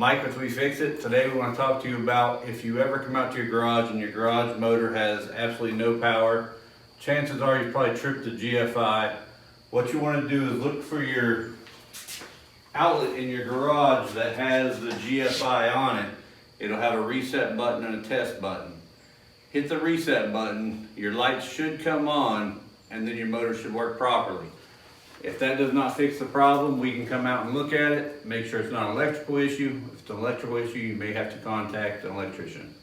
Mike with We Fix It. Today we want to talk to you about if you ever come out to your garage and your garage motor has absolutely no power, chances are you've probably tripped the GFI. What you want to do is look for your outlet in your garage that has the GFI on it. It'll have a reset button and a test button. Hit the reset button, your lights should come on, and then your motor should work properly. If that does not fix the problem, we can come out and look at it, make sure it's not an electrical issue. If it's an electrical issue, you may have to contact an electrician.